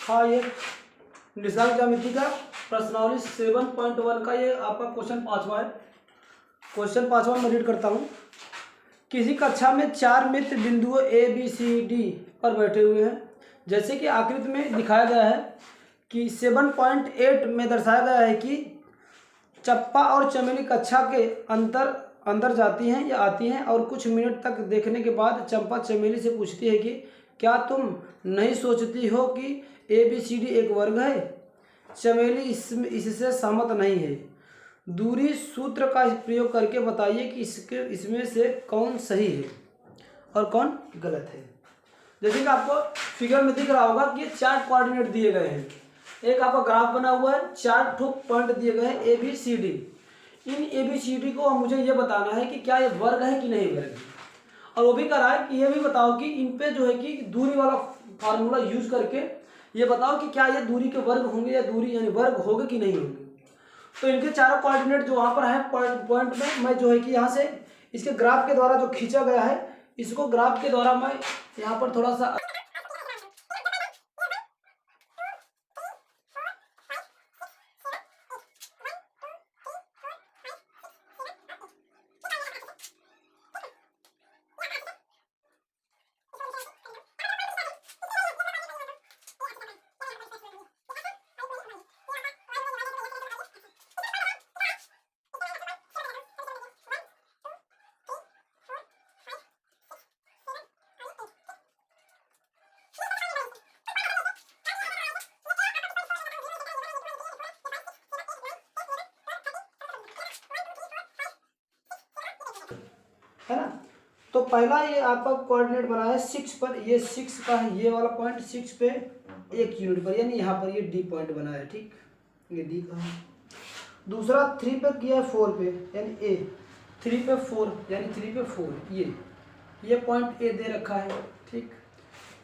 हाँ, ये निशांक ज्यामिति का प्रश्नावली 7.1 का ये आपका क्वेश्चन 5वां है। क्वेश्चन 5वां मैं रीड करता हूँ। किसी कक्षा में 4 मित्र बिंदुओं ए बी सी डी पर बैठे हुए हैं। जैसे कि आकृति में दिखाया गया है कि 7.8 में दर्शाया गया है कि चप्पा और चमेली कक्षा के अंदर जाती हैं या आती हैं और कुछ मिनट तक देखने के बाद चंपा चमेली से पूछती है कि क्या तुम नहीं सोचती हो कि ए बी सी डी एक वर्ग है। चमेली इससे सहमत नहीं है। दूरी सूत्र का प्रयोग करके बताइए कि इसमें से कौन सही है और कौन गलत है। जैसे कि आपको फिगर में दिख रहा होगा कि ये 4 कोऑर्डिनेट दिए गए हैं। एक आपका ग्राफ बना हुआ है, 4 ठोक पॉइंट दिए गए हैं ए बी सी डी। इन ए बी सी डी को मुझे ये बताना है कि क्या ये वर्ग है कि नहीं वर्ग है। और वो भी कह रहा है कि ये भी बताओ कि इन पे जो है कि दूरी वाला फार्मूला यूज करके ये बताओ कि क्या ये दूरी के वर्ग होंगे या दूरी यानी वर्ग होंगे कि नहीं होंगे। तो इनके चारों कोऑर्डिनेट जो वहाँ पर है पॉइंट में मैं जो है कि यहाँ से इसके ग्राफ के द्वारा जो खींचा गया है इसको ग्राफ के द्वारा मैं यहाँ पर थोड़ा सा है ना। तो पहला ये आपका कोऑर्डिनेट बना है 6 पर, ये 6 का है ये वाला पॉइंट 6 पे 1 यूनिट पर, यानी यहाँ पर ये डी पॉइंट बना है। ठीक, ये डी का है। दूसरा 3 पे किया है 4 पे, यानी ए 3 पे 4 यानी 3 पे 4 ये पॉइंट ए दे रखा है। ठीक,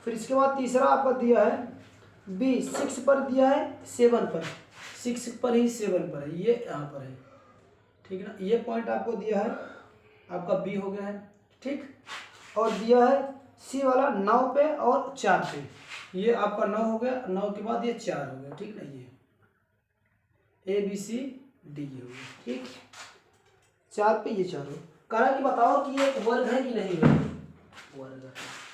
फिर इसके बाद तीसरा आपका दिया है बी 6 पर दिया है 7 पर, 6 पर ही 7 पर है, ये यहाँ पर है। ठीक है ना, ये पॉइंट आपको दिया है आपका बी हो गया है। ठीक, और दिया है सी वाला 9 पे और 4 पे, ये आपका 9 हो गया, 9 के बाद ये 4 हो गया। ठीक ना, ये ए बी सी डी हो गया। ठीक, 4 पे ये 4 हो। कहा कि बताओ कि ये एक वर्ग है कि नहीं वर्ग है।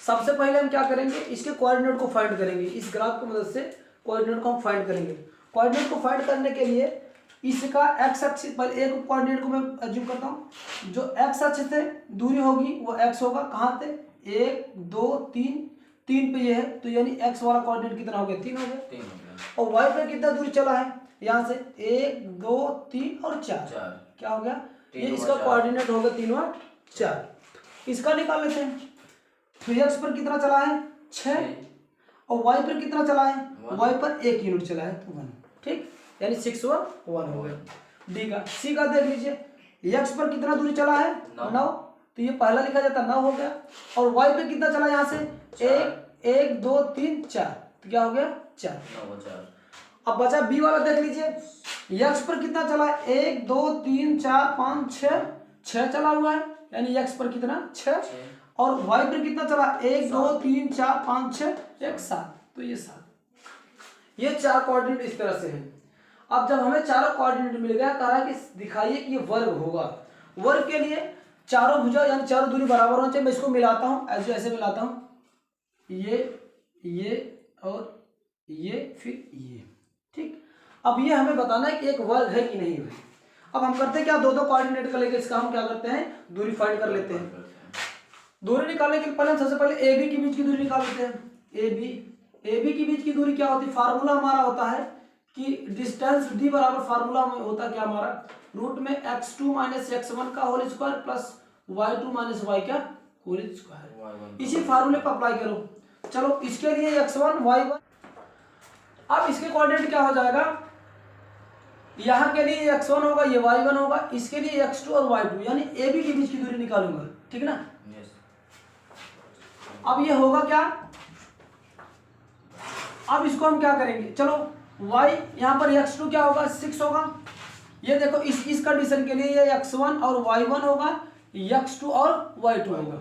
सबसे पहले हम क्या करेंगे, इसके कोऑर्डिनेट को फाइंड करेंगे। इस ग्राफ की मदद से कोऑर्डिनेट को हम फाइंड करेंगे। कोऑर्डिनेट को फाइंड करने के लिए इसका एक्स अक्ष पर एक कोऑर्डिनेट को मैं अज्यूम करता हूँ, जो एक्स अक्ष से दूरी होगी वो एक्स होगा। कहाँ से 1 2 3 पे ये है, तो यानी एक्स वाला कोऑर्डिनेट कितना हो गया 3 हो गया। और वाई पे कितना दूरी चला है यहाँ से 1 2 3 और 4 क्या हो गया, ये इसका कोऑर्डिनेट होगा 3 और 4। इसका निकाल लेते हैं। तो एक्स पर कितना चला है 6 और वाई पर कितना चला है, वाई पर 1 यूनिट चला है तो 1। ठीक, यानी 6 और 1 हो गया। डी का सी का देख लीजिए, एक्स पर कितना दूरी चला है 9, तो ये पहला लिखा जाता 9 हो गया। और वाई पे कितना चला यहाँ से 1 2 3 4, तो क्या हो गया 4। अब बचा बी वाला देख लीजिए, एक्स पर कितना चला है 1 2 3 4 5 6 चला हुआ है, यानी एक्स पर कितना 6। और वाई पर कितना चला 1 2 3 4 5 6 1 7, तो ये 7। ये 4 कोऑर्डिनेट इस तरह से है। अब जब हमें चारों कोऑर्डिनेट मिल गया, कह रहा है कि दिखाइए कि ये वर्ग होगा। वर्ग के लिए चारों भुजा यानी चारों दूरी बराबर होना चाहिए। मैं इसको मिलाता हूँ, ऐसे मिलाता हूँ, ये और ये फिर ये। ठीक, अब ये हमें बताना है कि एक वर्ग है कि नहीं है। अब हम करते हैं क्या, दो कोऑर्डिनेट का लेके इसका हम क्या करते हैं दूरी फाइंड कर लेते हैं। दूरी निकालने के लिए पहले सबसे पहले ए बी के बीच की दूरी निकाल लेते हैं। ए बी के बीच की दूरी क्या होती है, फार्मूला हमारा होता है कि डिस्टेंस डी बराबर फार्मूला में होता क्या हमारा, रूट में x2 माइनस x1 का whole square plus y2 minus y का होल स्क्वायर। इसी फार्मूले पर अप्लाई करो। चलो इसके लिए x1 y1, अब इसके कोऑर्डिनेट क्या हो जाएगा, यहाँ के लिए x1 होगा, ये y1 होगा, इसके लिए x2 और y2, यानी ए बी के बीच की दूरी निकालूंगा। ठीक ना, अब ये होगा क्या, अब इसको हम क्या करेंगे, चलो y यहाँ पर x2 क्या होगा 6 होगा। ये देखो इस कंडीशन के लिए ये x1 और y1 होगा, x2 और y2 होगा।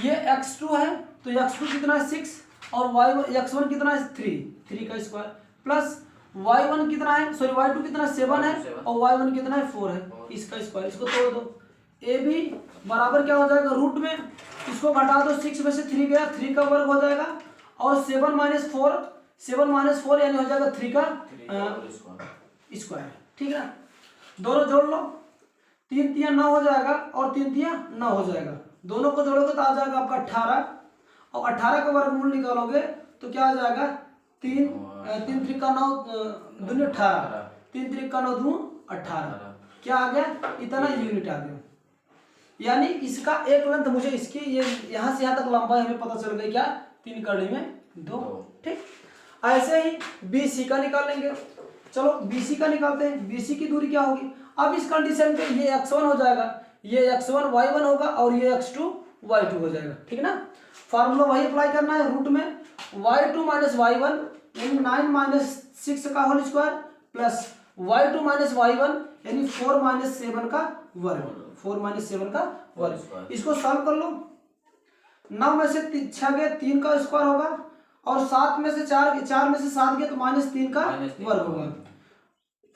ये x2 है तो x2 कितना है 6 और x1 कितना है 3 का स्क्वायर प्लस y1 कितना है सॉरी y2 कितना 7 है और y1 कितना है 4 है, इसका स्क्वायर, इसको तोड़ दो। ए बी बराबर क्या हो जाएगा रूट में, इसको घटा दो, 6 में से 3 गया, 3 का वर्ग हो जाएगा और 7 माइनस 4 यानी हो जाएगा 3 का स्क्वायर। ठीक है, दोनों जोड़ लो, 3 तिया 9 हो जाएगा और 3 तिया 9 हो जाएगा, दोनों को जोड़ोगे तो आ जाएगा आपका 18 और 18 का वर्गमूल निकालोगे तो क्या आ जाएगा 3 3 का 9 दूनी 18, 3 3 का 9 दूं 18, क्या आ गया इतना यूनिट आ गया। यानी इसका एक लेंथ मुझे इसकी ये यहाँ से यहाँ तक लंबाई हमें पता चल गई क्या 3 कड़ी में 2। ठीक, ऐसे ही BC का निकाल लेंगे। चलो BC का निकालते हैं। BC की दूरी क्या होगी, अब इस कंडीशन पे ये x1 हो जाएगा, ये x1 y1 होगा और ये x2 y2 हो जाएगा। ठीक ना, फार्मूला वही अप्लाई करना है, रूट में y2 माइनस y1 यानी 9 माइनस 6 का whole square plus y2 minus y1 यानी 4 माइनस 7 का वर्ग, 4 माइनस 7 का वर्ग। इसको सॉल्व कर लो, 9 में से 6 गए 3 का स्क्वायर होगा और 7 में से 4 में से 7 गए तो -3 का वर्ग होगा।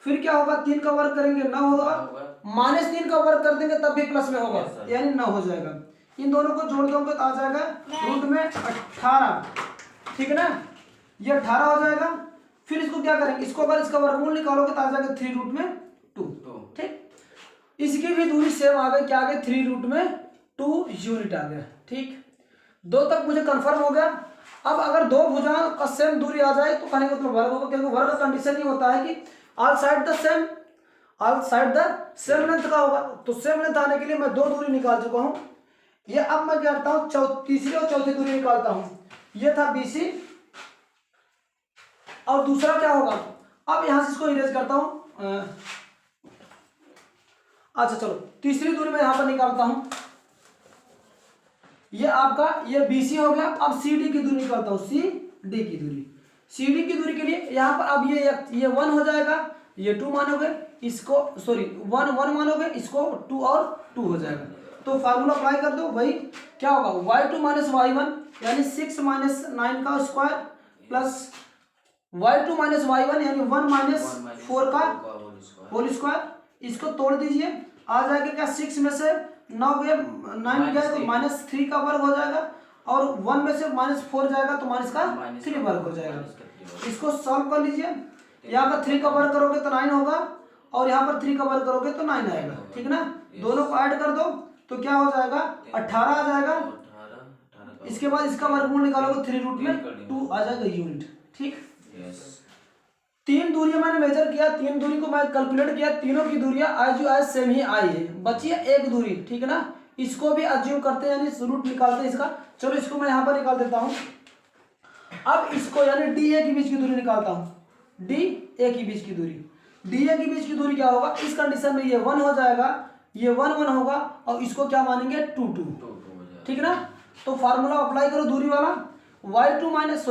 फिर क्या होगा 3 का वर्ग करेंगे 9 होगा, -3 का वर्ग कर देंगे तब भी प्लस में होगा यानी 9 हो जाएगा। इन दोनों को जोड़ दोगे तो आ जाएगा रूट में 18। ठीक है ना, ये 18 हो जाएगा। फिर इसको क्या करेंगे, इसको अगर इसका वर्गमूल निकालोगे तो आ जाएगा 3 रूट में 2। ठीक, इसकी भी दूरी सेम आ गई, क्या आ गई 3 रूट में 2 यूनिट आ गया। ठीक, 2 तक मुझे कंफर्म हो गया। अब अगर दो भुजाओं का सेम दूरी आ जाए तो कहने का मतलब वर्ग होगा, क्योंकि वर्ग का कंडीशन ही होता है कि all side the same length का होगा। तो सेम लेंथ आने के लिए मैं 2 दूरी निकाल चुका हूं। ये अब मैं क्या करता हूं तीसरी और चौथी दूरी निकालता हूं। ये था BC और दूसरा क्या होगा, अब यहां से इसको इरेज करता हूं। अच्छा चलो तीसरी दूरी मैं यहां पर निकालता हूं, ये आपका ये BC हो गया। अब CD की दूरी निकालता हूं, CD की दूरी के लिए यहां पर अब ये 1 हो जाएगा, ये 2 मानोगे, इसको सॉरी 1 मानोगे, इसको 2 और 2 हो जाएगा। तो फार्मूला अप्लाई कर दो, वही क्या होगा y2 माइनस y1 यानी 6 माइनस 9 का square plus y2 minus y1 यानी 1 माइनस 4 का होल स्क्वायर। इसको तोड़ दीजिए, आ जाएगा क्या 6 में से 9 गया 9 गया तो -3 का वर्ग हो जाएगा और 1 में से -4 जाएगा तो माइनस का 3 वर्ग हो जाएगा। इसको सॉल्व कर लीजिए, यहाँ पर 3 का वर्ग करोगे तो 9 होगा और यहाँ पर 3 का वर्ग करोगे तो 9 आएगा। ठीक ना, दोनों को ऐड कर दो तो क्या हो जाएगा 18 आ जाएगा। इसके बाद इसका वर्गमूल निकालोगे 3 रूट में 2 आ जाएगा यूनिट। ठीक, 3 दूरियां मैंने मेजर किया, 3 दूरी को मैं कैलकुलेट किया, तीनों की दूरियां एज सेम ही आई है, बची है एक दूरी। ठीक है ना, इसको भी अज्यूम करते हैं यानी रूट निकालते हैं इसका। चलो इसको मैं यहाँ पर निकाल देता हूँ। अब इसको यानी DA के बीच की दूरी निकालता हूँ, DA के बीच की दूरी, DA के बीच की दूरी क्या होगा, इस कंडीशन में ये 1 हो जाएगा, ये 1 होगा और इसको क्या मानेंगे 2 2। ठीक है ना, तो फार्मूला अप्लाई करो दूरी वाला, y2 माइनस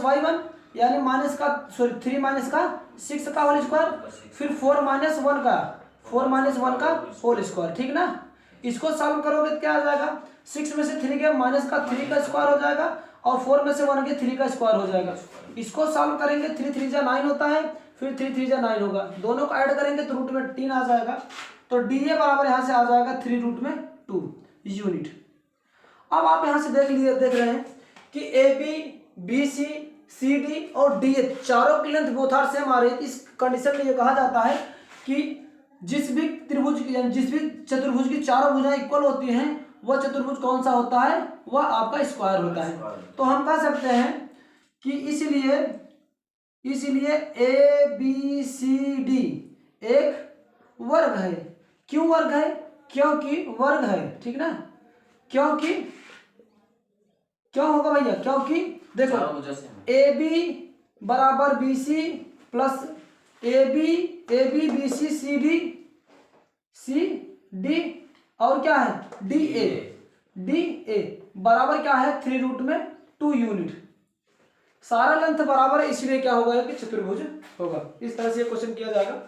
y1 यानी माइनस का 3 माइनस का 6 का होल स्क्वायर, फिर 4 माइनस 1 का होल स्क्वायर। ठीक ना, इसको सॉल्व करोगे तो क्या आ जाएगा 6 में से 3 गया माइनस का 3 का स्क्वायर हो जाएगा और 4 में से 1 गया 3 का स्क्वायर हो जाएगा। इसको सॉल्व करेंगे 3 3 जा 9 होता है, फिर 3 3 जा 9 होगा, दोनों को ऐड करेंगे तो रूट में 3 आ जाएगा। तो DA बराबर यहाँ से आ जाएगा 3 रूट में 2 यूनिट। अब आप यहाँ से देख रहे हैं कि AB BC CD और DA चारों की लेंथ बोथ आर सेम आ रही है। इस कंडीशन में ये कहा जाता है कि जिस भी चतुर्भुज की चारों भुजाएं इक्वल होती हैं वह चतुर्भुज कौन सा होता है, वह आपका स्क्वायर होता है। तो हम कह सकते हैं कि इसलिए ABCD एक वर्ग है। क्यों वर्ग है, क्योंकि वर्ग है। ठीक ना, क्योंकि क्यों होगा भैया, क्योंकि देखो AB बराबर BC plus AB BC CD और क्या है DA बराबर क्या है 3 रूट में 2 यूनिट। सारा लेंथ बराबर है, इसलिए क्या होगा कि चतुर्भुज होगा। इस तरह से क्वेश्चन किया जाएगा।